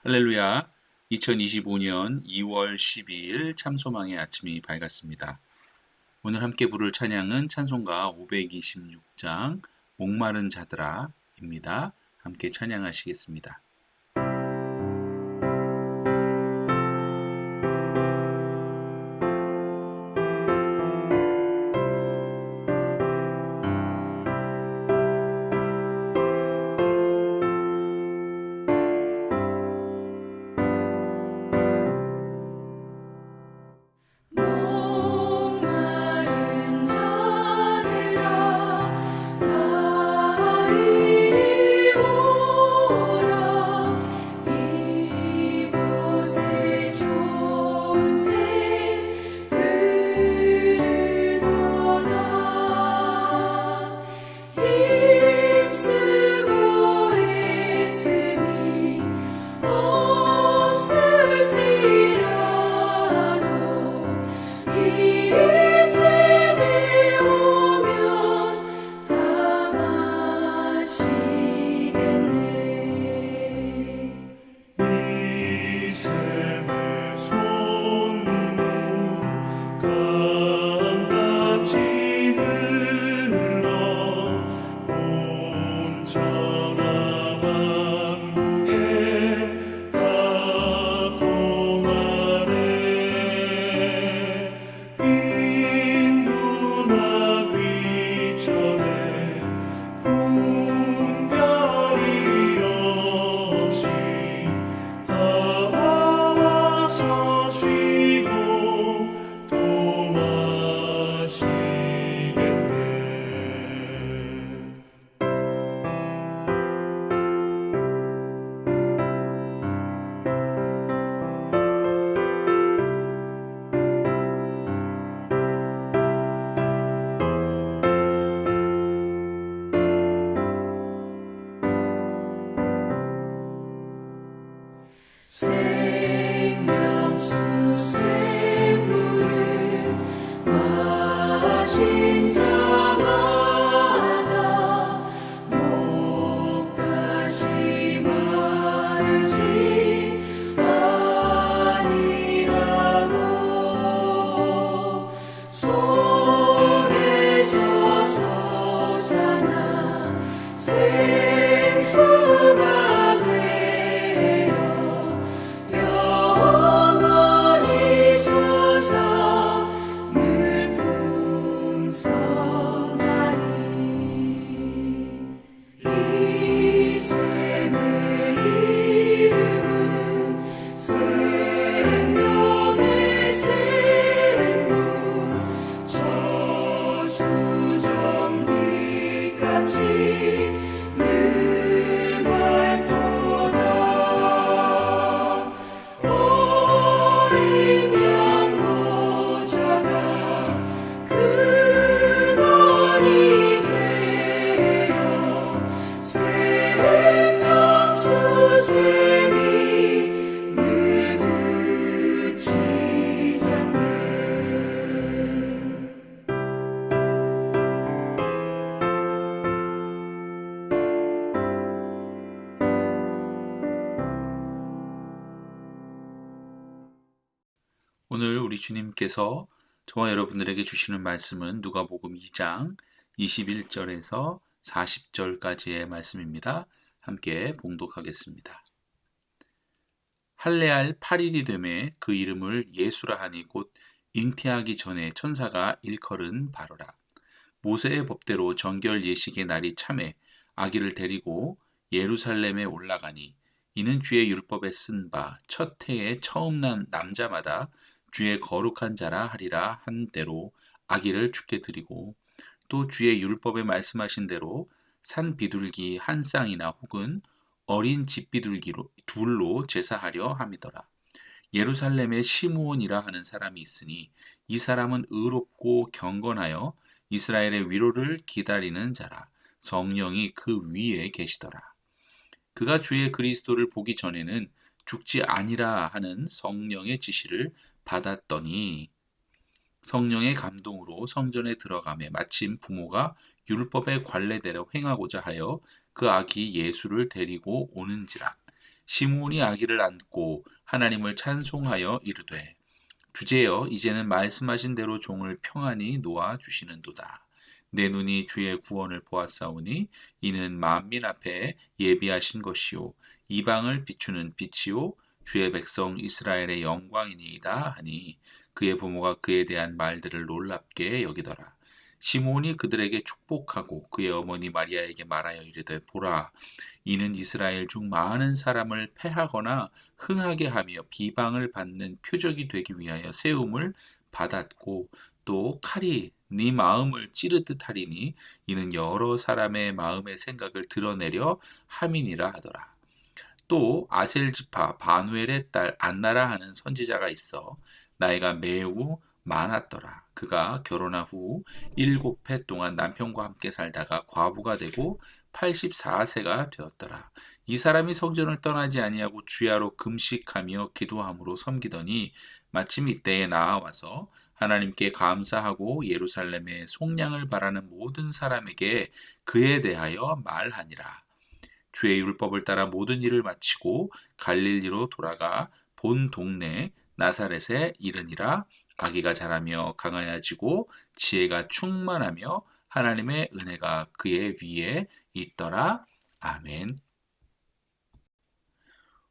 할렐루야. 2025년 2월 12일 참소망의 아침이 밝았습니다. 오늘 함께 부를 찬양은 찬송가 526장 목마른 자들아입니다. 함께 찬양하시겠습니다. 목마른 자들아 다 이리 오라 이곳에 좋은 샘 흐르도다 힘쓰고 애쓰니 없을지라도 이 샘에 오면 다 마시겠네. 이 샘의 솟는 물 강같이 흘러 온 천하 만국에 다 통하네. 빈부나 귀천에 분별이 없이 다 와서 쉬고 또 마시겠네. 생명수 샘물을 마신 자마다 목 다시 마르지 아니하고 속에서 솟아나 생수가 되어 영원히 솟아 늘 풍성하리. 이 샘의 이름은 생명의 샘물 저수정빛같이 늘 맑도다. 어린 양 모자가 근원이 되어 생명수 샘이 늘 그치잖네. 오늘 우리 주님께서 저와 여러분들에게 주시는 말씀은 누가복음 2장 21절에서 40절까지의 말씀입니다. 함께 봉독하겠습니다. 할례할 8일이 되매 그 이름을 예수라 하니 곧 잉태하기 전에 천사가 일컬은 바로라. 모세의 법대로 정결 예식의 날이 차매 아기를 데리고 예루살렘에 올라가니 이는 주의 율법에 쓴 바 첫 해에 처음 난 남자마다 주의 거룩한 자라 하리라 한 대로 아기를 주께 드리고 또 주의 율법에 말씀하신 대로 산 비둘기 한 쌍이나 혹은 어린 집비둘기로 둘로 제사하려 함이더라. 예루살렘에 시므온이라 하는 사람이 있으니 이 사람은 의롭고 경건하여 이스라엘의 위로를 기다리는 자라. 성령이 그 위에 계시더라. 그가 주의 그리스도를 보기 전에는 죽지 아니라 하는 성령의 지시를 받았더니 성령의 감동으로 성전에 들어가매 마침 부모가 율법의 관례대로 행하고자 하여 그 아기 예수를 데리고 오는지라. 시므온이 아기를 안고 하나님을 찬송하여 이르되 주제여 이제는 말씀하신 대로 종을 평안히 놓아 주시는도다. 내 눈이 주의 구원을 보았사오니 이는 만민 앞에 예비하신 것이요 이방을 비추는 빛이요 주의 백성 이스라엘의 영광이니이다 하니 그의 부모가 그에 대한 말들을 놀랍게 여기더라. 시므온이 그들에게 축복하고 그의 어머니 마리아에게 말하여 이르되 보라 이는 이스라엘 중 많은 사람을 패하거나 흥하게 하며 비방을 받는 표적이 되기 위하여 세움을 받았고 또 칼이 네 마음을 찌르듯 하리니 이는 여러 사람의 마음의 생각을 드러내려 함이니라 하더라. 또 아셀 지파 바누엘의 딸 안나라 하는 선지자가 있어 나이가 매우 많았더라. 그가 결혼한 후 7해 동안 남편과 함께 살다가 과부가 되고 84세가 되었더라. 이 사람이 성전을 떠나지 아니하고 주야로 금식하며 기도함으로 섬기더니 마침 이때에 나아와서 하나님께 감사하고 예루살렘에 속량을 바라는 모든 사람에게 그에 대하여 말하니라. 주의 율법을 따라 모든 일을 마치고 갈릴리로 돌아가 본 동네 나사렛에 이르니라. 아기가 자라며 강하여지고 지혜가 충만하며 하나님의 은혜가 그의 위에 있더라. 아멘.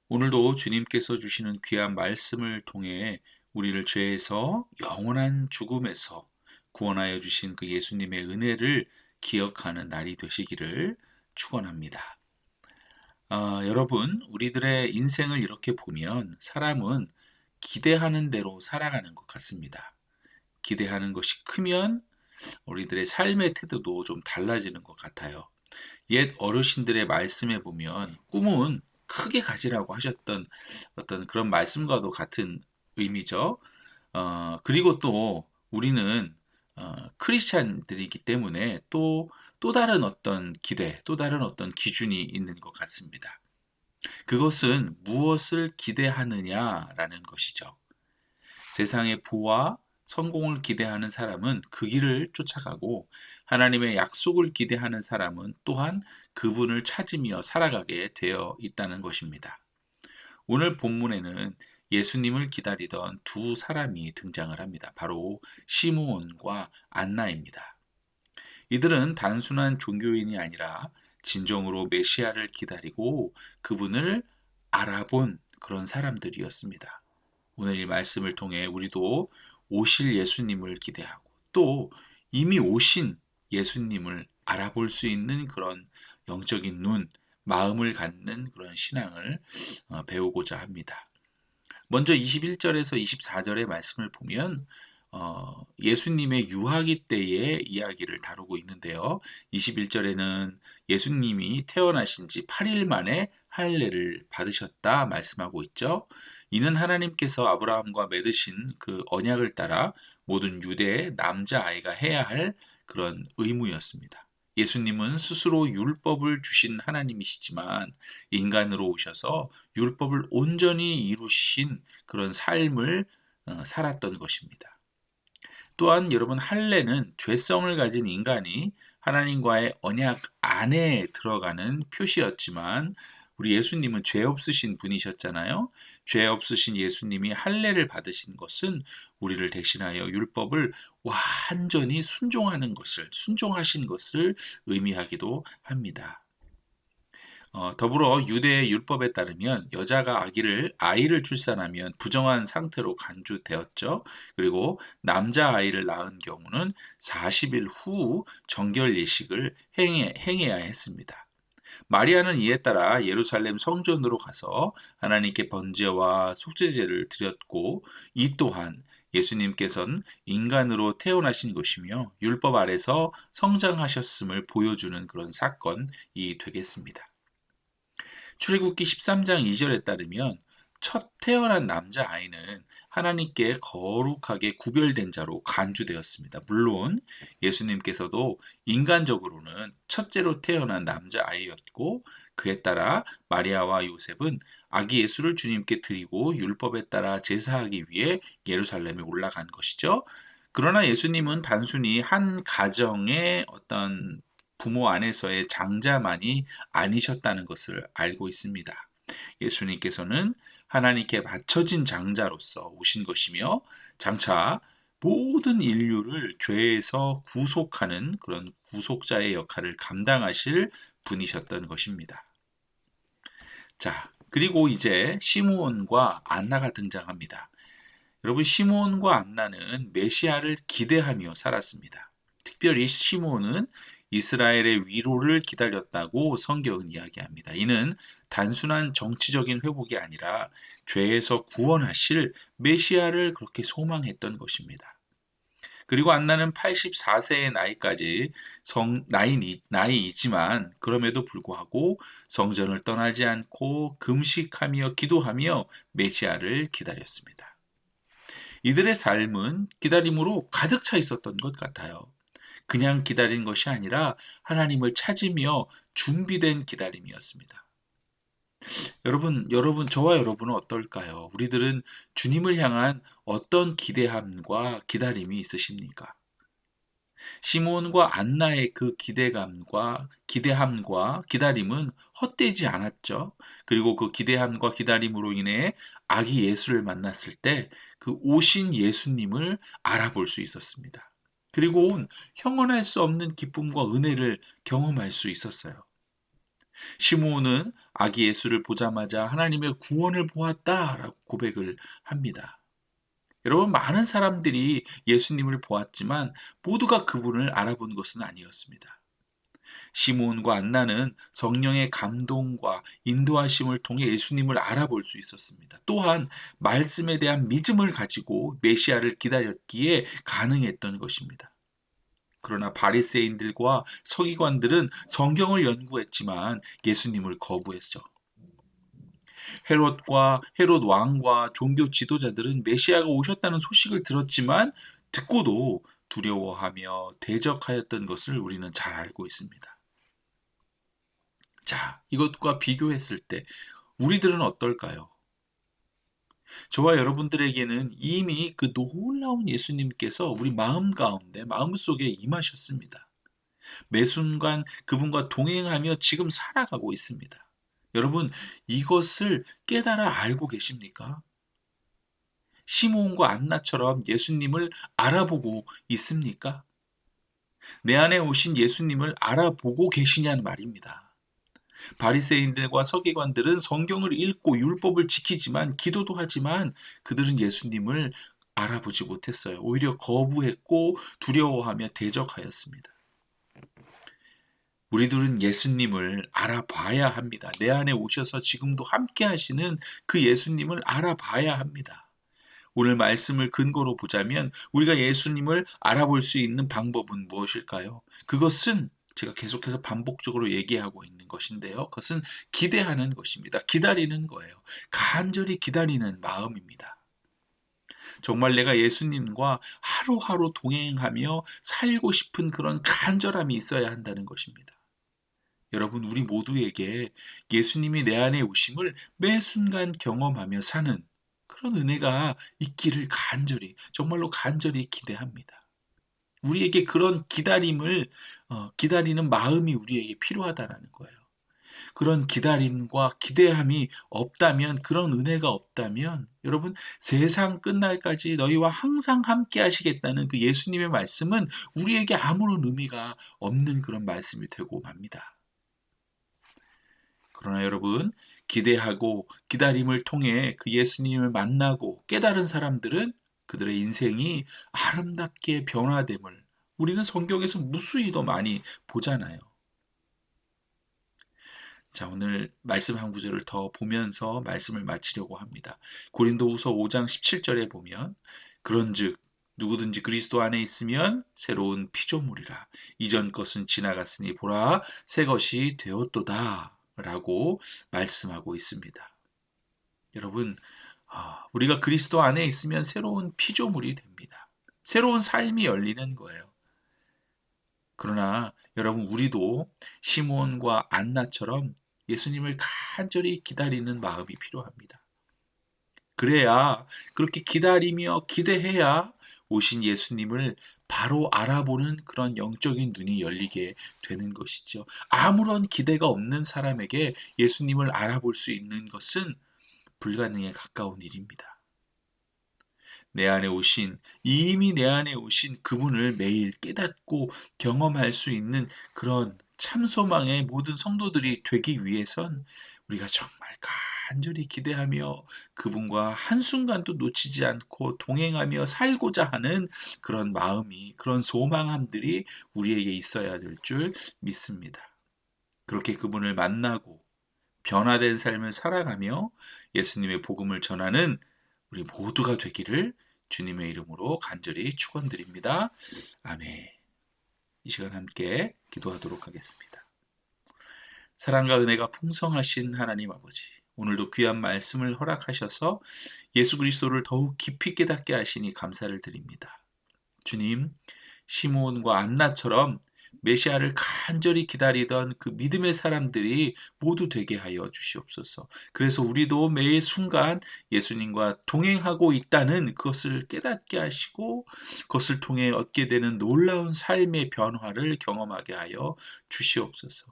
오늘도 주님께서 주시는 귀한 말씀을 통해 우리를 죄에서 영원한 죽음에서 구원하여 주신 그 예수님의 은혜를 기억하는 날이 되시기를 축원합니다. 여러분, 우리들의 인생을 이렇게 보면 사람은 기대하는 대로 살아가는 것 같습니다. 기대하는 것이 크면 우리들의 삶의 태도도 좀 달라지는 것 같아요. 옛 어르신들의 말씀에 보면 꿈은 크게 가지라고 하셨던 어떤 그런 말씀과도 같은 의미죠. 그리고 또 우리는 크리스찬들이기 때문에 또 다른 어떤 기대, 또 다른 어떤 기준이 있는 것 같습니다. 그것은 무엇을 기대하느냐라는 것이죠. 세상의 부와 성공을 기대하는 사람은 그 길을 쫓아가고 하나님의 약속을 기대하는 사람은 또한 그분을 찾으며 살아가게 되어 있다는 것입니다. 오늘 본문에는 예수님을 기다리던 두 사람이 등장을 합니다. 바로 시므온과 안나입니다. 이들은 단순한 종교인이 아니라 진정으로 메시아를 기다리고 그분을 알아본 그런 사람들이었습니다. 오늘 이 말씀을 통해 우리도 오실 예수님을 기대하고 또 이미 오신 예수님을 알아볼 수 있는 그런 영적인 눈, 마음을 갖는 그런 신앙을 배우고자 합니다. 먼저 21절에서 24절의 말씀을 보면 예수님의 유아기 때의 이야기를 다루고 있는데요. 21절에는 예수님이 태어나신 지 8일 만에 할례를 받으셨다 말씀하고 있죠. 이는 하나님께서 아브라함과 맺으신 그 언약을 따라 모든 유대의 남자아이가 해야 할 그런 의무였습니다. 예수님은 스스로 율법을 주신 하나님이시지만 인간으로 오셔서 율법을 온전히 이루신 그런 삶을 살았던 것입니다. 또한 여러분 할례는 죄성을 가진 인간이 하나님과의 언약 안에 들어가는 표시였지만 우리 예수님은 죄 없으신 분이셨잖아요. 죄 없으신 예수님이 할례를 받으신 것은 우리를 대신하여 율법을 완전히 순종하신 것을 의미하기도 합니다. 더불어 유대의 율법에 따르면 여자가 아이를 출산하면 부정한 상태로 간주되었죠. 그리고 남자 아이를 낳은 경우는 40일 후 정결 예식을 행해야 했습니다. 마리아는 이에 따라 예루살렘 성전으로 가서 하나님께 번제와 속죄제를 드렸고 이 또한 예수님께서는 인간으로 태어나신 것이며 율법 아래서 성장하셨음을 보여주는 그런 사건이 되겠습니다. 출애굽기 13장 2절에 따르면 첫 태어난 남자아이는 하나님께 거룩하게 구별된 자로 간주되었습니다. 물론 예수님께서도 인간적으로는 첫째로 태어난 남자아이였고 그에 따라 마리아와 요셉은 아기 예수를 주님께 드리고 율법에 따라 제사하기 위해 예루살렘에 올라간 것이죠. 그러나 예수님은 단순히 한 가정의 어떤 부모 안에서의 장자만이 아니셨다는 것을 알고 있습니다. 예수님께서는 하나님께 바쳐진 장자로서 오신 것이며 장차 모든 인류를 죄에서 구속하는 그런 구속자의 역할을 감당하실 분이셨던 것입니다. 자, 그리고 이제 시므온과 안나가 등장합니다. 여러분, 시므온과 안나는 메시아를 기대하며 살았습니다. 특별히 시므온은 이스라엘의 위로를 기다렸다고 성경은 이야기합니다. 이는 단순한 정치적인 회복이 아니라 죄에서 구원하실 메시아를 그렇게 소망했던 것입니다. 그리고 안나는 84세의 나이까지 나이이지만 그럼에도 불구하고 성전을 떠나지 않고 금식하며 기도하며 메시아를 기다렸습니다. 이들의 삶은 기다림으로 가득 차 있었던 것 같아요. 그냥 기다린 것이 아니라 하나님을 찾으며 준비된 기다림이었습니다. 저와 여러분은 어떨까요? 우리들은 주님을 향한 어떤 기대함과 기다림이 있으십니까? 시몬과 안나의 그 기대함과 기다림은 헛되지 않았죠. 그리고 그 기대함과 기다림으로 인해 아기 예수를 만났을 때 그 오신 예수님을 알아볼 수 있었습니다. 그리고 형언할 수 없는 기쁨과 은혜를 경험할 수 있었어요. 시므온은 아기 예수를 보자마자 하나님의 구원을 보았다라고 고백을 합니다. 여러분, 많은 사람들이 예수님을 보았지만 모두가 그분을 알아본 것은 아니었습니다. 시므온과 안나는 성령의 감동과 인도하심을 통해 예수님을 알아볼 수 있었습니다. 또한 말씀에 대한 믿음을 가지고 메시아를 기다렸기에 가능했던 것입니다. 그러나 바리새인들과 서기관들은 성경을 연구했지만 예수님을 거부했죠. 헤롯 왕과 종교 지도자들은 메시아가 오셨다는 소식을 들었지만 듣고도 두려워하며 대적하였던 것을 우리는 잘 알고 있습니다. 자, 이것과 비교했을 때 우리들은 어떨까요? 저와 여러분들에게는 이미 그 놀라운 예수님께서 우리 마음 가운데, 마음속에 임하셨습니다. 매 순간 그분과 동행하며 지금 살아가고 있습니다. 여러분, 이것을 깨달아 알고 계십니까? 시므온과 안나처럼 예수님을 알아보고 있습니까? 내 안에 오신 예수님을 알아보고 계시냐는 말입니다. 바리새인들과 서기관들은 성경을 읽고 율법을 지키지만 기도도 하지만 그들은 예수님을 알아보지 못했어요. 오히려 거부했고 두려워하며 대적하였습니다. 우리들은 예수님을 알아봐야 합니다. 내 안에 오셔서 지금도 함께 하시는 그 예수님을 알아봐야 합니다. 오늘 말씀을 근거로 보자면 우리가 예수님을 알아볼 수 있는 방법은 무엇일까요? 그것은 제가 계속해서 반복적으로 얘기하고 있는 것인데요. 그것은 기대하는 것입니다. 기다리는 거예요. 간절히 기다리는 마음입니다. 정말 내가 예수님과 하루하루 동행하며 살고 싶은 그런 간절함이 있어야 한다는 것입니다. 여러분, 우리 모두에게 예수님이 내 안에 오심을 매 순간 경험하며 사는 그런 은혜가 있기를 간절히, 정말로 간절히 기대합니다. 우리에게 그런 기다리는 마음이 우리에게 필요하다는 거예요. 그런 기다림과 기대함이 없다면, 그런 은혜가 없다면, 여러분, 세상 끝날까지 너희와 항상 함께 하시겠다는 그 예수님의 말씀은 우리에게 아무런 의미가 없는 그런 말씀이 되고 맙니다. 그러나 여러분, 기대하고 기다림을 통해 그 예수님을 만나고 깨달은 사람들은 그들의 인생이 아름답게 변화됨을 우리는 성경에서 무수히 더 많이 보잖아요. 자, 오늘 말씀 한 구절을 더 보면서 말씀을 마치려고 합니다. 고린도후서 5장 17절에 보면 그런즉 누구든지 그리스도 안에 있으면 새로운 피조물이라 이전 것은 지나갔으니 보라 새 것이 되었도다 라고 말씀하고 있습니다. 여러분, 우리가 그리스도 안에 있으면 새로운 피조물이 됩니다. 새로운 삶이 열리는 거예요. 그러나 여러분, 우리도 시므온과 안나처럼 예수님을 간절히 기다리는 마음이 필요합니다. 그래야, 그렇게 기다리며 기대해야 오신 예수님을 바로 알아보는 그런 영적인 눈이 열리게 되는 것이죠. 아무런 기대가 없는 사람에게 예수님을 알아볼 수 있는 것은 불가능에 가까운 일입니다. 이미 내 안에 오신 그분을 매일 깨닫고 경험할 수 있는 그런 참소망의 모든 성도들이 되기 위해선 우리가 정말 간절히 기대하며 그분과 한순간도 놓치지 않고 동행하며 살고자 하는 그런 마음이, 그런 소망함들이 우리에게 있어야 될 줄 믿습니다. 그렇게 그분을 만나고 변화된 삶을 살아가며 예수님의 복음을 전하는 우리 모두가 되기를 주님의 이름으로 간절히 축원드립니다. 아멘. 이 시간 함께 기도하도록 하겠습니다. 사랑과 은혜가 풍성하신 하나님 아버지, 오늘도 귀한 말씀을 허락하셔서 예수 그리스도를 더욱 깊이 깨닫게 하시니 감사를 드립니다. 주님, 시므온과 안나처럼 메시아를 간절히 기다리던 그 믿음의 사람들이 모두 되게 하여 주시옵소서. 그래서 우리도 매 순간 예수님과 동행하고 있다는 그것을 깨닫게 하시고 그것을 통해 얻게 되는 놀라운 삶의 변화를 경험하게 하여 주시옵소서.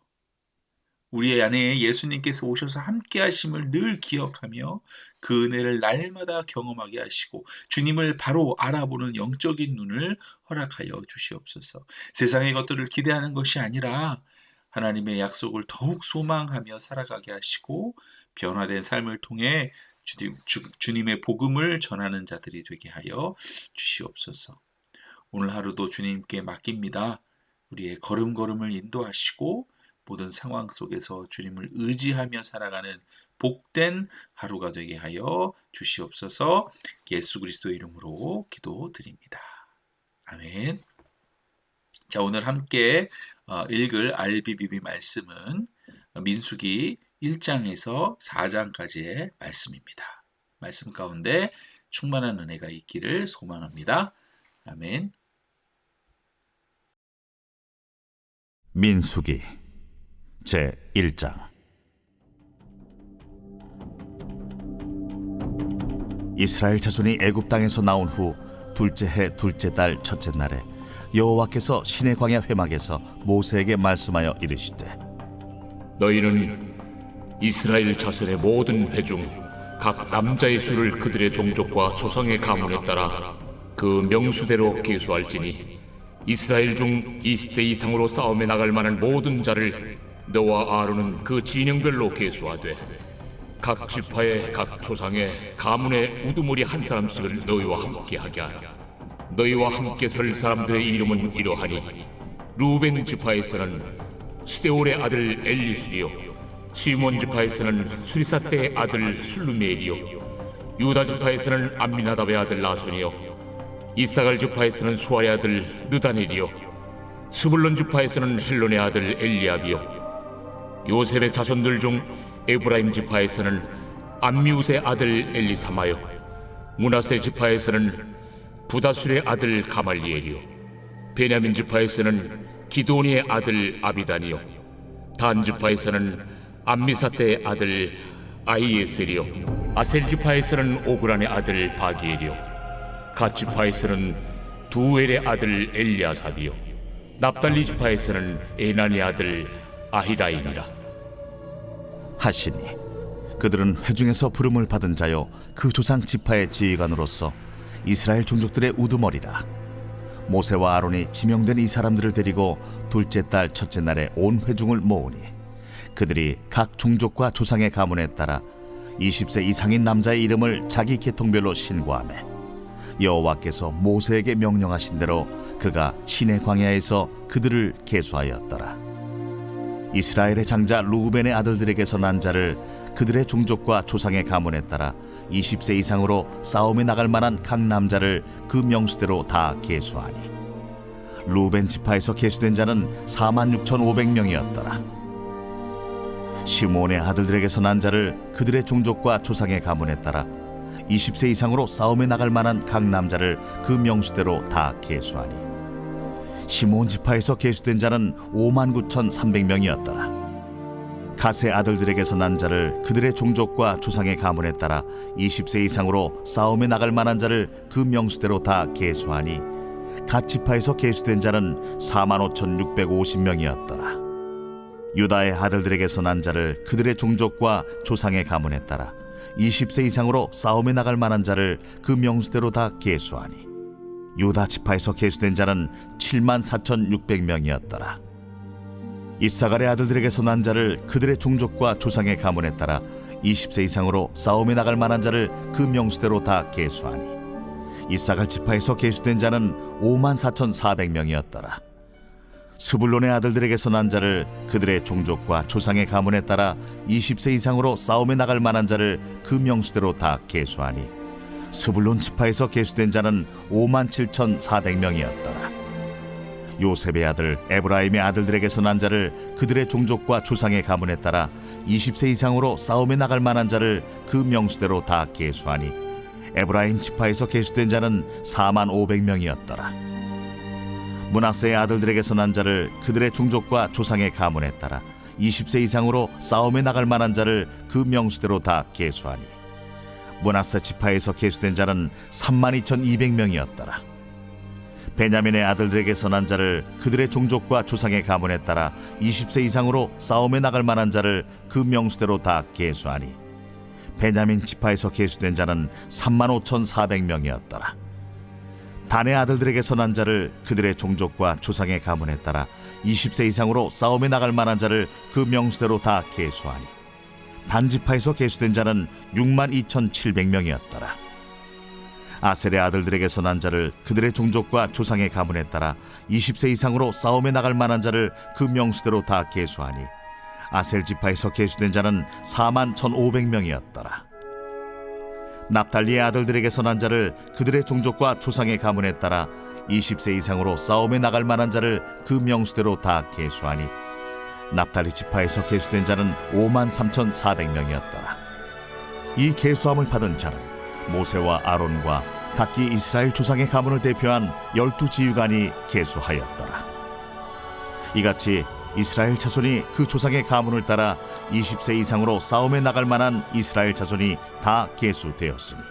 우리 안에 예수님께서 오셔서 함께 하심을 늘 기억하며 그 은혜를 날마다 경험하게 하시고 주님을 바로 알아보는 영적인 눈을 허락하여 주시옵소서. 세상의 것들을 기대하는 것이 아니라 하나님의 약속을 더욱 소망하며 살아가게 하시고 변화된 삶을 통해 주님의 복음을 전하는 자들이 되게 하여 주시옵소서. 오늘 하루도 주님께 맡깁니다. 우리의 걸음걸음을 인도하시고 모든 상황 속에서 주님을 의지하며 살아가는 복된 하루가 되게 하여 주시옵소서. 예수 그리스도의 이름으로 기도드립니다. 아멘. 자, 오늘 함께 읽을 RBBB 말씀은 민수기 1장에서 4장까지의 말씀입니다. 말씀 가운데 충만한 은혜가 있기를 소망합니다. 아멘. 민수기 제1장. 이스라엘 자손이 애굽 땅에서 나온 후 둘째 해 둘째 달 첫째 날에 여호와께서 시내 광야 회막에서 모세에게 말씀하여 이르시되, 너희는 이스라엘 자손의 모든 회 중 각 남자의 수를 그들의 종족과 조상의 가문에 따라 그 명수대로 계수할지니 이스라엘 중 20세 이상으로 싸움에 나갈 만한 모든 자를 너와 아론은 그 진영별로 계수하되 각 지파의 각 조상의 가문의 우두머리 한 사람씩을 너희와 함께 하게 하라. 너희와 함께 설 사람들의 이름은 이러하니 루벤 지파에서는 스데올의 아들 엘리술이요, 시몬 지파에서는 수리사떼의 아들 술루미엘이요, 유다 지파에서는 암미나답의 아들 나손이요, 이사갈 지파에서는 수아의 아들 느다넬이요, 스불론 지파에서는 헬론의 아들 엘리압이요, 요셉의 자손들 중 에브라임 지파에서는 암미우스의 아들 엘리사마요, 므낫세 지파에서는 부다술의 아들 가말리엘이요, 베냐민 지파에서는 기도니의 아들 아비단이요, 단 지파에서는 암미사떼의 아들 아이에셀이요, 아셀 지파에서는 오그란의 아들 바기엘이요, 갓 지파에서는 두엘의 아들 엘리아삽이요, 납달리 지파에서는 에난의 아들 아히라임이라 하시니 그들은 회중에서 부름을 받은 자요 그 조상 지파의 지휘관으로서 이스라엘 종족들의 우두머리라. 모세와 아론이 지명된 이 사람들을 데리고 둘째 달 첫째 날에 온 회중을 모으니 그들이 각 종족과 조상의 가문에 따라 20세 이상인 남자의 이름을 자기 계통별로 신고하매 여호와께서 모세에게 명령하신 대로 그가 시내 광야에서 그들을 계수하였더라. 이스라엘의 장자 루벤의 아들들에게서 난 자를 그들의 종족과 조상의 가문에 따라 20세 이상으로 싸움에 나갈 만한 각 남자를 그 명수대로 다 계수하니 루벤 지파에서 계수된 자는 46,500명이었더라. 시므온의 아들들에게서 난 자를 그들의 종족과 조상의 가문에 따라 20세 이상으로 싸움에 나갈 만한 각 남자를 그 명수대로 다 계수하니 시므온 지파에서 계수된 자는 59,300명이었더라. 갓의 아들들에게서 난 자를 그들의 종족과 조상의 가문에 따라 20세 이상으로 싸움에 나갈 만한 자를 그 명수대로 다 계수하니 갓 지파에서 계수된 자는 45,650명이었더라. 유다의 아들들에게서 난 자를 그들의 종족과 조상의 가문에 따라 20세 이상으로 싸움에 나갈 만한 자를 그 명수대로 다 계수하니 유다 지파에서 계수된 자는 74,600명이었더라. 이사갈의 아들들에게서 난 자를 그들의 종족과 조상의 가문에 따라 20세 이상으로 싸움에 나갈 만한 자를 그 명수대로 다 계수하니 이사갈 지파에서 계수된 자는 54,400명이었더라. 스불론의 아들들에게서 난 자를 그들의 종족과 조상의 가문에 따라 20세 이상으로 싸움에 나갈 만한 자를 그 명수대로 다 계수하니 스불론 지파에서 계수된 자는 57,400명이었더라. 요셉의 아들 에브라임의 아들들에게서 난 자를 그들의 종족과 조상의 가문에 따라 20세 이상으로 싸움에 나갈 만한 자를 그 명수대로 다 계수하니 에브라임 지파에서 계수된 자는 45,000명이었더라. 므낫세의 아들들에게서 난 자를 그들의 종족과 조상의 가문에 따라 20세 이상으로 싸움에 나갈 만한 자를 그 명수대로 다 계수하니 므낫세 지파에서 계수된 자는 32,200명이었더라. 베냐민의 아들들에게서 난 자를 그들의 종족과 조상의 가문에 따라 20세 이상으로 싸움에 나갈 만한 자를 그 명수대로 다 계수하니 베냐민 지파에서 계수된 자는 35,400명이었더라. 단의 아들들에게서 난 자를 그들의 종족과 조상의 가문에 따라 20세 이상으로 싸움에 나갈 만한 자를 그 명수대로 다 계수하니 단 지파에서 계수된 자는 62,700명이었더라. 아셀의 아들들에게서 난 자를 그들의 종족과 조상의 가문에 따라 20세 이상으로 싸움에 나갈 만한 자를 그 명수대로 다 계수하니 아셀 지파에서 계수된 자는 41,500명이었더라. 납달리의 아들들에게서 난 자를 그들의 종족과 조상의 가문에 따라 20세 이상으로 싸움에 나갈 만한 자를 그 명수대로 다 계수하니 납달리 지파에서 계수된 자는 53,400명이었더라. 이 계수함을 받은 자는 모세와 아론과 각기 이스라엘 조상의 가문을 대표한 12지휘관이 계수하였더라. 이같이 이스라엘 자손이 그 조상의 가문을 따라 20세 이상으로 싸움에 나갈 만한 이스라엘 자손이 다 계수되었으니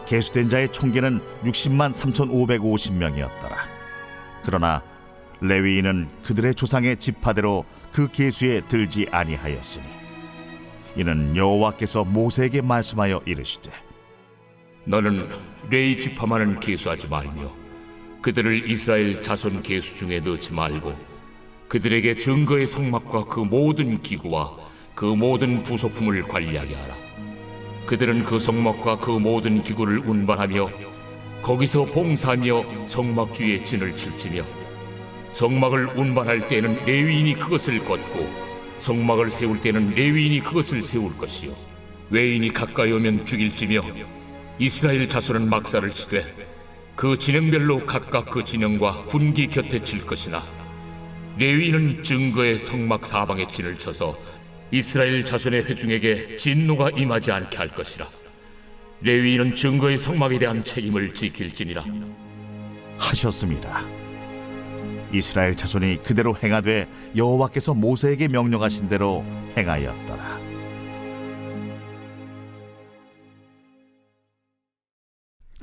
계수된 자의 총계는 603,550명이었더라. 그러나 레위인은 그들의 조상의 지파대로 그 계수에 들지 아니하였으니 이는 여호와께서 모세에게 말씀하여 이르시되 너는 레위 지파만은 계수하지 말며 그들을 이스라엘 자손 계수 중에 넣지 말고 그들에게 증거의 성막과 그 모든 기구와 그 모든 부속품을 관리하게 하라. 그들은 그 성막과 그 모든 기구를 운반하며 거기서 봉사하며 성막 주위에 진을 칠지며 성막을 운반할 때는 레위인이 그것을 걷고 성막을 세울 때는 레위인이 그것을 세울 것이요 외인이 가까이 오면 죽일지며 이스라엘 자손은 막사를 치되 그 진영별로 각각 그 진영과 분기 곁에 칠 것이나 레위인은 증거의 성막 사방에 진을 쳐서 이스라엘 자손의 회중에게 진노가 임하지 않게 할 것이라. 레위인은 증거의 성막에 대한 책임을 지킬지니라 하셨습니다. 이스라엘 자손이 그대로 행하되 여호와께서 모세에게 명령하신 대로 행하였더라.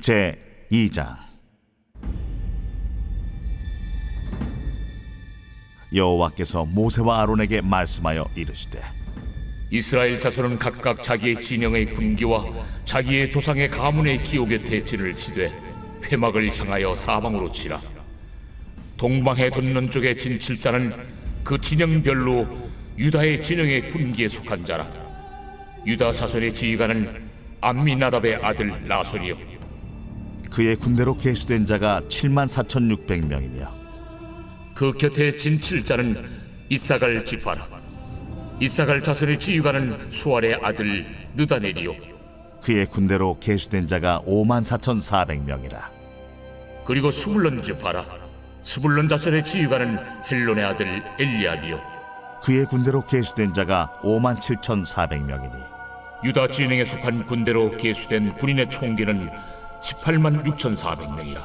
제 2장. 여호와께서 모세와 아론에게 말씀하여 이르시되 이스라엘 자손은 각각 자기의 진영의 군기와 자기의 조상의 가문의 기호 곁에 진을 치되 회막을 향하여 사방으로 치라. 동방해 돋는 쪽에 진 칠자는 그 진영별로 유다의 진영의 군기에 속한 자라. 유다 자손의 지휘관은 암미나답의 아들 나손이요 그의 군대로 계수된 자가 74,600명이며 그 곁에 진 칠자는 이사갈 지파라. 이사갈 자손의 지휘관은 수알의 아들 느다넬이요 그의 군대로 계수된 자가 54,400명이라. 그리고 스불론 지파라. 스불론 자손의 지휘관은 헬론의 아들 엘리압이요 그의 군대로 계수된 자가 57,400명이니 유다 진영에 속한 군대로 계수된 군인의 총기는 186,400명이라.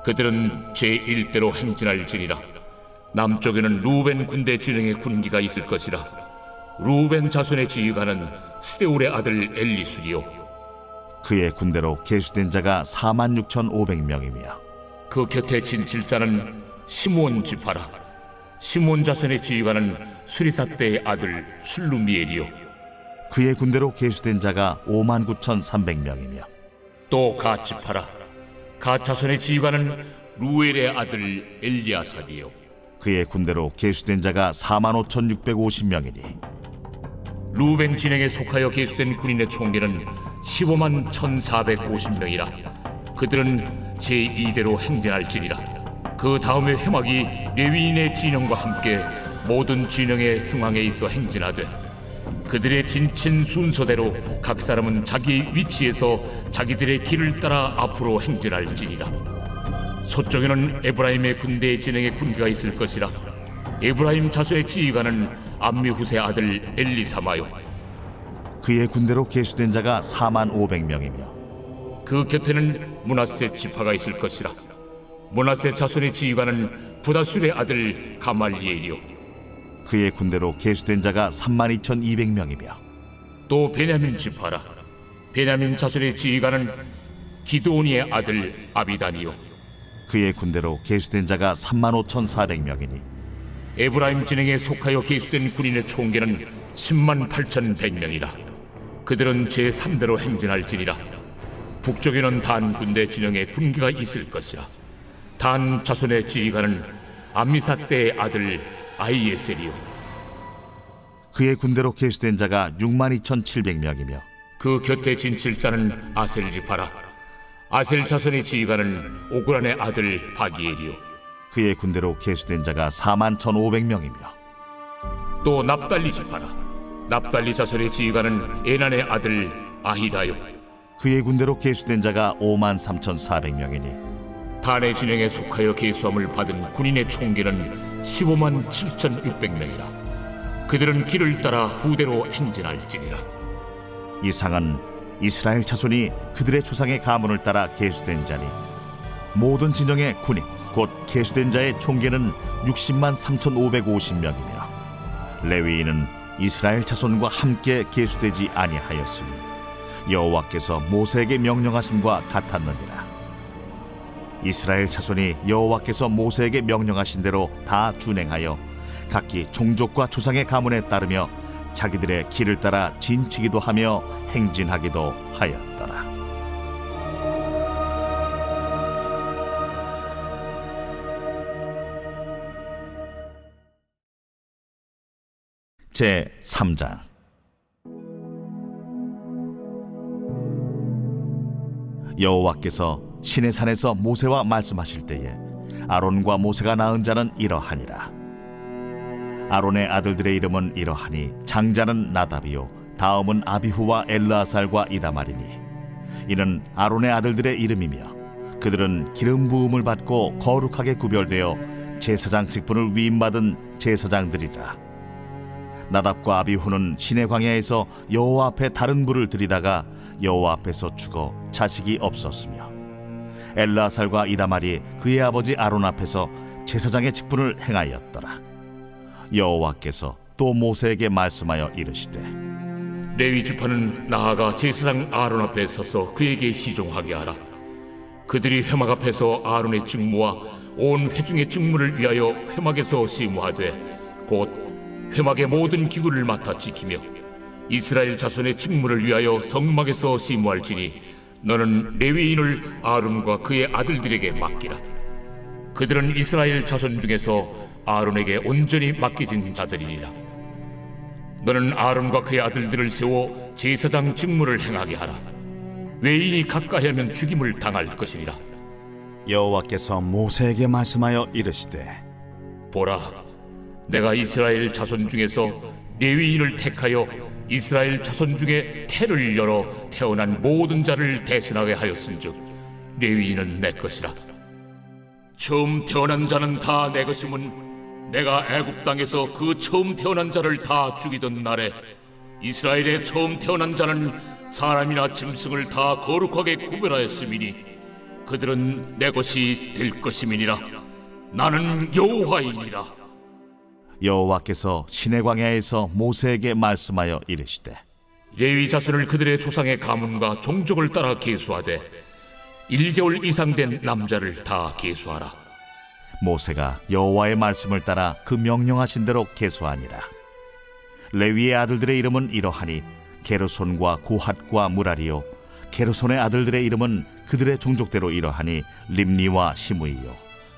그들은 제1대로 행진할지니라. 남쪽에는 루벤 군대 진영의 군기가 있을 것이라. 루벤 자손의 지휘관은 스데울의 아들 엘리술이요 그의 군대로 계수된 자가 46,500명이며 그 곁에 진칠자는 시므온 지파라. 시므온 자손의 지휘관은 수리사대의 아들 술루미엘이요 그의 군대로 계수된 자가 59,300명이며 또 갓 지파라. 갓 자손의 지휘관은 루엘의 아들 엘리아삽이요 그의 군대로 계수된 자가 45,650명이니 루벤 진영에 속하여 계수된 군인의 총계는 15만 1,450명이라. 그들은 제2대로 행진할지니라. 그 다음에 회막이 레위인의 진영과 함께 모든 진영의 중앙에 있어 행진하되 그들의 진친 순서대로 각 사람은 자기 위치에서 자기들의 길을 따라 앞으로 행진할지니라. 서쪽에는 에브라임의 군대의 진영에 군기가 있을 것이라. 에브라임 자손의 지휘관은 암미후세 아들 엘리사마요 그의 군대로 계수된 자가 45,500명이며 그 곁에는 므낫세 지파가 있을 것이라. 므낫세 자손의 지휘관은 부다술의 아들 가말리엘이요 그의 군대로 계수된 자가 32,200명이며 또 베냐민 지파라. 베냐민 자손의 지휘관은 기드온이의 아들 아비단이요 그의 군대로 계수된 자가 35,400명이니 에브라임 진영에 속하여 계수된 군인의 총계는 10만 8,100명이라. 그들은 제3대로 행진할지니라. 북쪽에는 단 군대 진영에 군기가 있을 것이라. 단 자손의 지휘관은 암미사대의 아들 아이에셀이요 그의 군대로 계수된 자가 62,700명이며 그 곁에 진칠자는 아셀 지파라. 아셀 자손의 지휘관은 오그란의 아들 바기엘이요 그의 군대로 계수된 자가 41,500명이며 또 납달리 지파라. 납달리 자손의 지휘관은 에난의 아들 아히라요 그의 군대로 계수된 자가 53,400명이니 단의 진영에 속하여 계수함을 받은 군인의 총계는 15만 7,600명이라. 그들은 길을 따라 후대로 행진할지니라. 이상은 이스라엘 자손이 그들의 조상의 가문을 따라 계수된 자니 모든 진영의 군인 곧 계수된 자의 총계는 60만 3,550명이며 레위인은 이스라엘 자손과 함께 계수되지 아니하였으니 여호와께서 모세에게 명령하심과 같았느니라. 이스라엘 자손이 여호와께서 모세에게 명령하신 대로 다 준행하여 각기 종족과 조상의 가문에 따르며 자기들의 길을 따라 진치기도 하며 행진하기도 하였더라. 제 3장. 여호와께서 시내산에서 모세와 말씀하실 때에 아론과 모세가 낳은 자는 이러하니라. 아론의 아들들의 이름은 이러하니 장자는 나답이요 다음은 아비후와 엘르아살과 이다말이니 이는 아론의 아들들의 이름이며 그들은 기름 부음을 받고 거룩하게 구별되어 제사장 직분을 위임받은 제사장들이라. 나답과 아비후는 시내 광야에서 여호와 앞에 다른 불을 들이다가 여호와 앞에서 죽어 자식이 없었으며 엘르아살과 이다말이 그의 아버지 아론 앞에서 제사장의 직분을 행하였더라. 여호와께서 또 모세에게 말씀하여 이르시되 레위 지파는 나아가 제사장 아론 앞에 서서 그에게 시종하게 하라. 그들이 회막 앞에서 아론의 직무와 온 회중의 직무를 위하여 회막에서 시무하되 곧 회막의 모든 기구를 맡아 지키며 이스라엘 자손의 직무를 위하여 성막에서 시무할지니 너는 레위인을 아론과 그의 아들들에게 맡기라. 그들은 이스라엘 자손 중에서 아론에게 온전히 맡겨진 자들이니라. 너는 아론과 그의 아들들을 세워 제사장 직무를 행하게 하라. 외인이 가까이 하면 죽임을 당할 것이니라. 여호와께서 모세에게 말씀하여 이르시되 보라, 내가 이스라엘 자손 중에서 레위인을 택하여 이스라엘 자손 중에 태를 열어 태어난 모든 자를 대신하게 하였은즉 레위인은 내 것이라. 처음 태어난 자는 다 내 것임은 내가 애굽 땅에서 그 처음 태어난 자를 다 죽이던 날에 이스라엘의 처음 태어난 자는 사람이나 짐승을 다 거룩하게 구별하였음이니 그들은 내 것이 될 것임이니라. 나는 여호와이니라. 여호와께서 시내 광야에서 모세에게 말씀하여 이르시되 레위 자손을 그들의 조상의 가문과 종족을 따라 계수하되 1개월 이상 된 남자를 다 계수하라. 모세가 여호와의 말씀을 따라 그 명령하신 대로 계수하니라. 레위의 아들들의 이름은 이러하니 게르손과 고핫과 무라리요, 게르손의 아들들의 이름은 그들의 종족대로 이러하니 림니와 시므이요,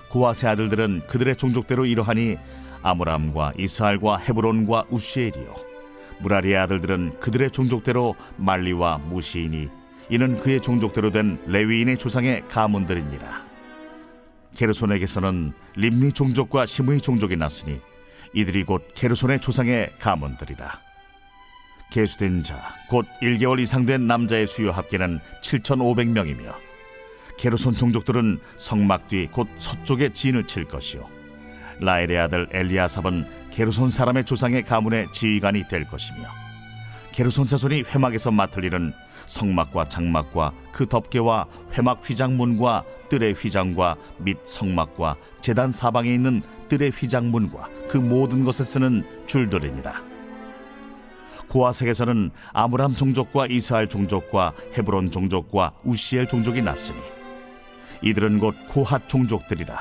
고핫의 아들들은 그들의 종족대로 이러하니 아므람과 이스할과 헤브론과 우시엘이요, 무라리의 아들들은 그들의 종족대로 말리와 무시이니 이는 그의 종족대로 된 레위인의 조상의 가문들이니라. 게르손에게서는 림니 종족과 시므이 종족이 났으니 이들이 곧 게르손의 조상의 가문들이라. 계수된 자 곧 1개월 이상 된 남자의 수요 합계는 7,500명이며 게르손 종족들은 성막 뒤 곧 서쪽에 진을 칠 것이요, 라엘의 아들 엘리아삽은 게르손 사람의 조상의 가문의 지휘관이 될 것이며, 게르손 자손이 회막에서 맡을 일은 성막과 장막과 그 덮개와 회막 휘장문과 뜰의 휘장과 및 성막과 제단 사방에 있는 뜰의 휘장문과 그 모든 것에 쓰는 줄들이니라. 고아색에서는 아므람 종족과 이스할 종족과 헤브론 종족과 우시엘 종족이 났으니 이들은 곧 고핫 종족들이라.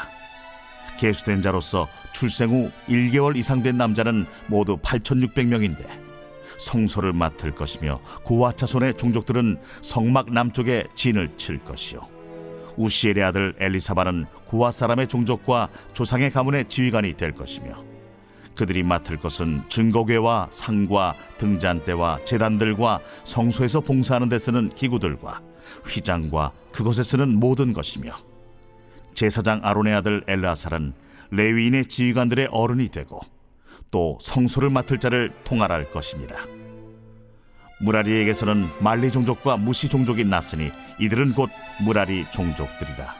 계수된 자로서 출생 후 1개월 이상 된 남자는 모두 8,600명인데 성소를 맡을 것이며 고핫 자손의 종족들은 성막 남쪽에 진을 칠 것이요, 우시엘의 아들 엘리사바는 고핫 사람의 종족과 조상의 가문의 지휘관이 될 것이며 그들이 맡을 것은 증거궤와 상과 등잔대와 제단들과 성소에서 봉사하는 데 쓰는 기구들과 휘장과 그것에 쓰는 모든 것이며, 제사장 아론의 아들 엘르아살은 레위인의 지휘관들의 어른이 되고 또 성소를 맡을 자를 통할할 것이니라. 무라리에게서는 말리 종족과 무시 종족이 났으니 이들은 곧 무라리 종족들이라.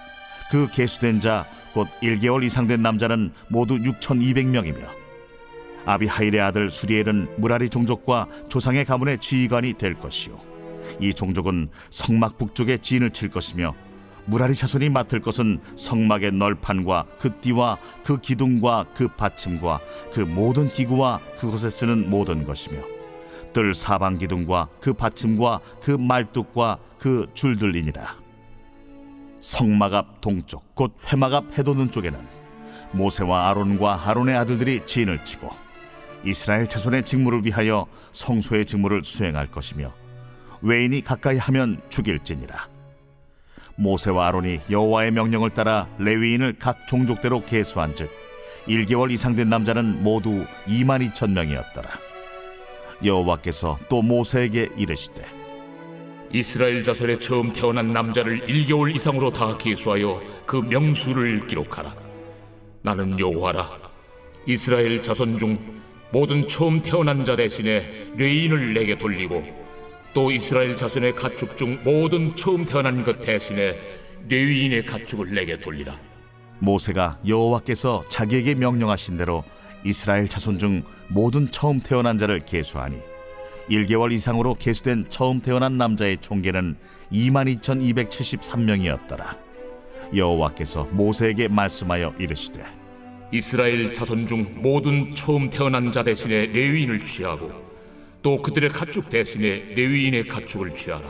그 계수된 자 곧 1개월 이상 된 남자는 모두 6,200명이며 아비하일의 아들 수리엘은 무라리 종족과 조상의 가문의 지휘관이 될 것이요, 이 종족은 성막 북쪽에 진을 칠 것이며 무라리 자손이 맡을 것은 성막의 널판과 그 띠와 그 기둥과 그 받침과 그 모든 기구와 그것에 쓰는 모든 것이며 뜰 사방 기둥과 그 받침과 그 말뚝과 그 줄들이니라. 성막 앞 동쪽 곧 회막 앞 해돋는 쪽에는 모세와 아론과 아론의 아들들이 진을 치고 이스라엘 자손의 직무를 위하여 성소의 직무를 수행할 것이며 외인이 가까이 하면 죽일지니라. 모세와 아론이 여호와의 명령을 따라 레위인을 각 종족대로 계수한즉 1개월 이상 된 남자는 모두 22,000명이었더라. 여호와께서 또 모세에게 이르시되 이스라엘 자손의 처음 태어난 남자를 1개월 이상으로 다 계수하여 그 명수를 기록하라. 나는 여호와라. 이스라엘 자손 중 모든 처음 태어난 자 대신에 레위인을 내게 돌리고 또 이스라엘 자손의 가축 중 모든 처음 태어난 것 대신에 레위인의 가축을 내게 돌리라. 모세가 여호와께서 자기에게 명령하신 대로 이스라엘 자손 중 모든 처음 태어난 자를 계수하니 1개월 이상으로 계수된 처음 태어난 남자의 총계는 22,273명이었더라. 여호와께서 모세에게 말씀하여 이르시되 이스라엘 자손 중 모든 처음 태어난 자 대신에 레위인을 취하고 또 그들의 가축 대신에 레위인의 가축을 취하라.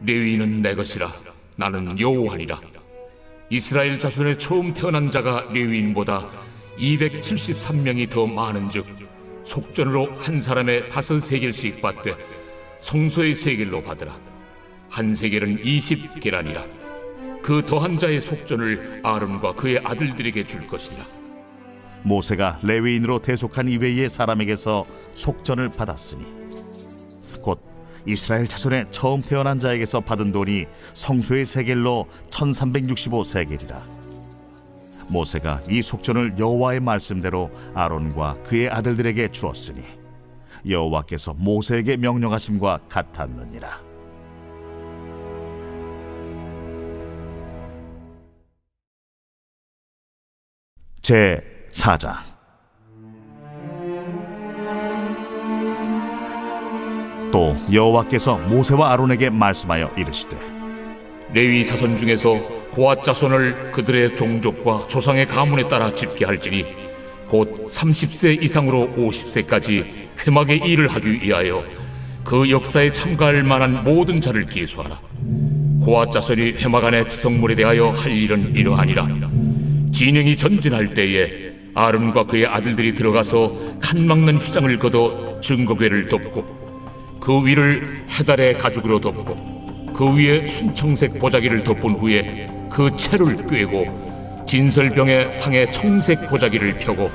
레위인은 내 것이라. 나는 여호와니라. 이스라엘 자손의 처음 태어난 자가 레위인보다 273명이 더 많은즉 속전으로 한 사람의 5세겔씩 받되 성소의 세겔로 받으라. 한 세겔은 20계란이라. 그 더한 자의 속전을 아론과 그의 아들들에게 줄 것이라. 모세가 레위인으로 대속한 이외의 사람에게서 속전을 받았으니 곧 이스라엘 자손의 처음 태어난 자에게서 받은 돈이 성소의 세겔로 1365세겔이라. 모세가 이 속전을 여호와의 말씀대로 아론과 그의 아들들에게 주었으니 여호와께서 모세에게 명령하심과 같았느니라. 제 4장. 또 여호와께서 모세와 아론에게 말씀하여 이르시되 레위 자손 중에서 고핫 자손을 그들의 종족과 조상의 가문에 따라 집계할지니 곧 30세 이상으로 50세까지 회막의 일을 하기 위하여 그 역사에 참가할 만한 모든 자를 계수하라. 고앗 자손이 회막 안의 지성물에 대하여 할 일은 이러하니라. 진영이 전진할 때에 아론과 그의 아들들이 들어가서 칸 막는 휘장을 걷어 증거궤를 덮고 그 위를 해달의 가죽으로 덮고 그 위에 순청색 보자기를 덮은 후에 그 채를 꿰고 진설병의 상에 청색 보자기를 펴고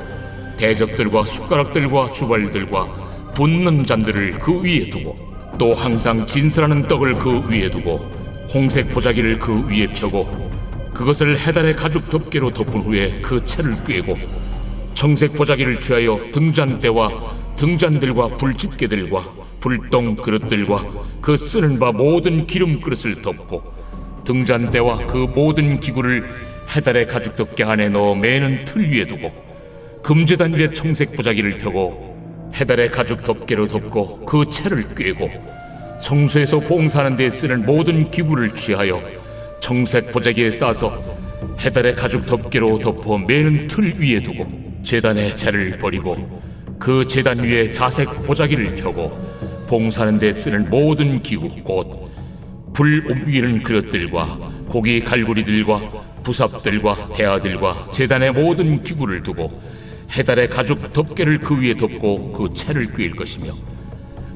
대접들과 숟가락들과 주발들과 붓는 잔들을 그 위에 두고 또 항상 진설하는 떡을 그 위에 두고 홍색 보자기를 그 위에 펴고 그것을 해달의 가죽 덮개로 덮은 후에 그 채를 꿰고 청색 보자기를 취하여 등잔대와 등잔들과 불집게들과 불똥 그릇들과 그 쓰는 바 모든 기름 그릇을 덮고 등잔대와 그 모든 기구를 해달의 가죽 덮개 안에 넣어 매는 틀 위에 두고 금제단 위에 청색 보자기를 펴고 해달의 가죽 덮개로 덮고 그 채를 꿰고 성소에서 봉사하는 데 쓰는 모든 기구를 취하여 청색 보자기에 싸서 해달의 가죽 덮개로 덮어 매는 틀 위에 두고 제단의 채를 버리고 그 제단 위에 자색 보자기를 펴고 봉사하는 데 쓰는 모든 기구 곧 불 옮기는 그릇들과 고기 갈고리들과 부삽들과 대야들과 제단의 모든 기구를 두고 해달의 가죽 덮개를 그 위에 덮고 그 채를 꿰일 것이며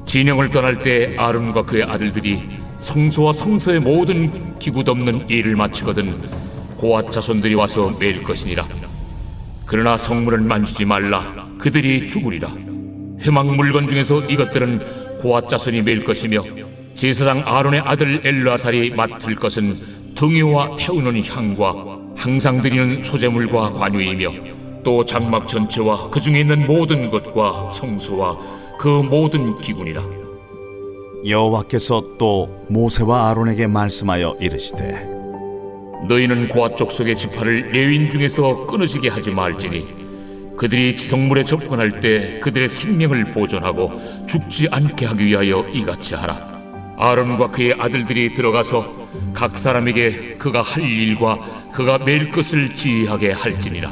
진영을 떠날 때 아론과 그의 아들들이 성소와 성소의 모든 기구 덮는 일을 마치거든 고앗 자손들이 와서 매일 것이니라. 그러나 성물은 만지지 말라. 그들이 죽으리라. 회막 물건 중에서 이것들은 고앗 자손이 매일 것이며 제사장 아론의 아들 엘르아살이 맡을 것은 등유와 태우는 향과 항상 드리는 소제물과 관유이며 또 장막 전체와 그 중에 있는 모든 것과 성소와 그 모든 기구니라. 여호와께서 또 모세와 아론에게 말씀하여 이르시되 너희는 고앗 족속의 지파를 레위인 중에서 끊어지게 하지 말지니 그들이 지성물에 접근할 때 그들의 생명을 보존하고 죽지 않게 하기 위하여 이같이 하라. 아론과 그의 아들들이 들어가서 각 사람에게 그가 할 일과 그가 맬 것을 지휘하게 할지니라.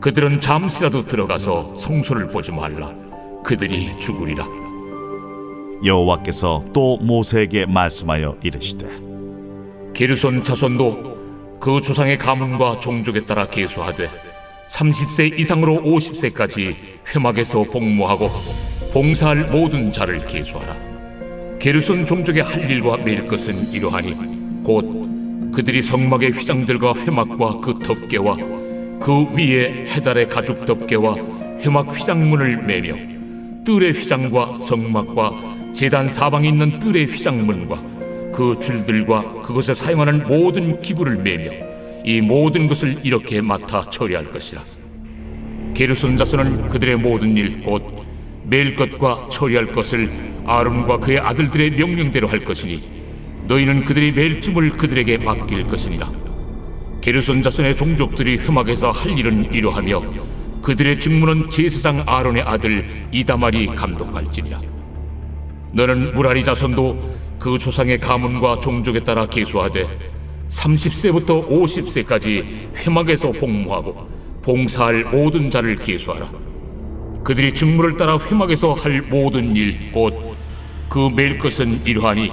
그들은 잠시라도 들어가서 성소를 보지 말라. 그들이 죽으리라. 여호와께서 또 모세에게 말씀하여 이르시되 게르손 자손도 그 조상의 가문과 종족에 따라 계수하되 30세 이상으로 50세까지 회막에서 복무하고 봉사할 모든 자를 계수하라. 게르손 종족의 할 일과 맬 것은 이러하니 곧 그들이 성막의 휘장들과 회막과 그 덮개와 그 위에 해달의 가죽 덮개와 회막 휘장문을 매며 뜰의 휘장과 성막과 제단 사방에 있는 뜰의 휘장문과 그 줄들과 그것에 사용하는 모든 기구를 매며 이 모든 것을 이렇게 맡아 처리할 것이라. 게르손 자손은 그들의 모든 일 곧 맬 것과 처리할 것을 아론과 그의 아들들의 명령대로 할 것이니 너희는 그들이 맬 짐을 그들에게 맡길 것이니라. 게르손 자손의 종족들이 회막에서 할 일은 이러하며 그들의 직무는 제사장 아론의 아들 이다말이 감독할지니라. 너는 무라리 자손도 그 조상의 가문과 종족에 따라 계수하되 30세부터 50세까지 회막에서 복무하고 봉사할 모든 자를 계수하라. 그들이 직무를 따라 회막에서 할 모든 일 곧 그 맬 것은 이러하니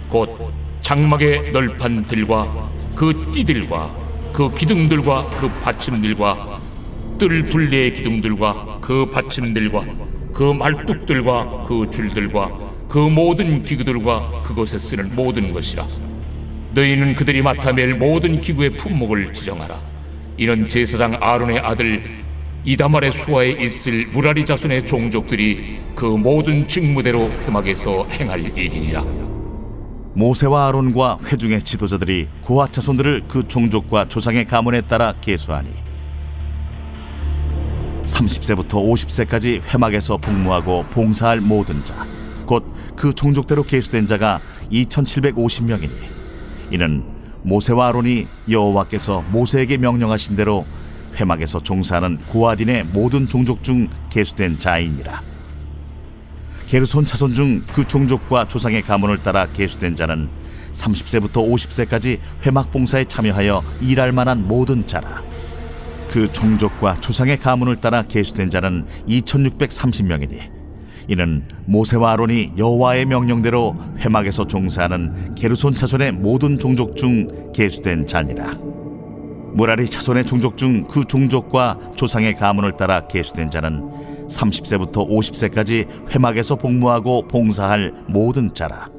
곧 장막의 널판들과 그 띠들과 그 기둥들과 그 받침들과 뜰 둘레의 기둥들과 그 받침들과 그 말뚝들과 그 줄들과 그 모든 기구들과 그것에 쓰는 모든 것이라. 너희는 그들이 맡아 맬 모든 기구의 품목을 지정하라. 이는 제사장 아론의 아들 이다말의 수하에 있을 무라리 자손의 종족들이 그 모든 직무대로 회막에서 행할 일이니라. 모세와 아론과 회중의 지도자들이 고앗 자손들을 그 종족과 조상의 가문에 따라 계수하니 30세부터 50세까지 회막에서 복무하고 봉사할 모든 자 곧 그 종족대로 계수된 자가 2750명이니 이는 모세와 아론이 여호와께서 모세에게 명령하신 대로 회막에서 종사하는 고앗인의 모든 종족 중 계수된 자이니라. 게르손 자손 중 그 종족과 조상의 가문을 따라 계수된 자는 30세부터 50세까지 회막 봉사에 참여하여 일할 만한 모든 자라. 그 종족과 조상의 가문을 따라 계수된 자는 2630명이니 이는 모세와 아론이 여호와의 명령대로 회막에서 종사하는 게르손 자손의 모든 종족 중 계수된 자니라. 무라리 자손의 종족 중 그 종족과 조상의 가문을 따라 계수된 자는 30세부터 50세까지 회막에서 복무하고 봉사할 모든 자라.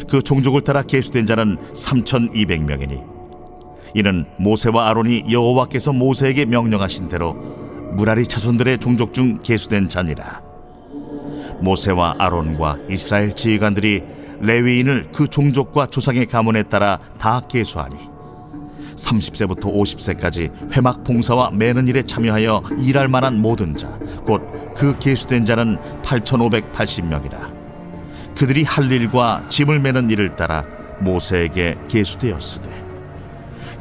그 종족을 따라 계수된 자는 3200명이니 이는 모세와 아론이 여호와께서 모세에게 명령하신 대로 무라리 자손들의 종족 중 계수된 자니라. 모세와 아론과 이스라엘 지휘관들이 레위인을 그 종족과 조상의 가문에 따라 다 계수하니 30세부터 50세까지 회막 봉사와 매는 일에 참여하여 일할 만한 모든 자 곧 그 계수된 자는 8580명이라. 그들이 할 일과 짐을 매는 일을 따라 모세에게 계수되었으되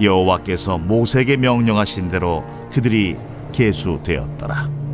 여호와께서 모세에게 명령하신 대로 그들이 계수되었더라.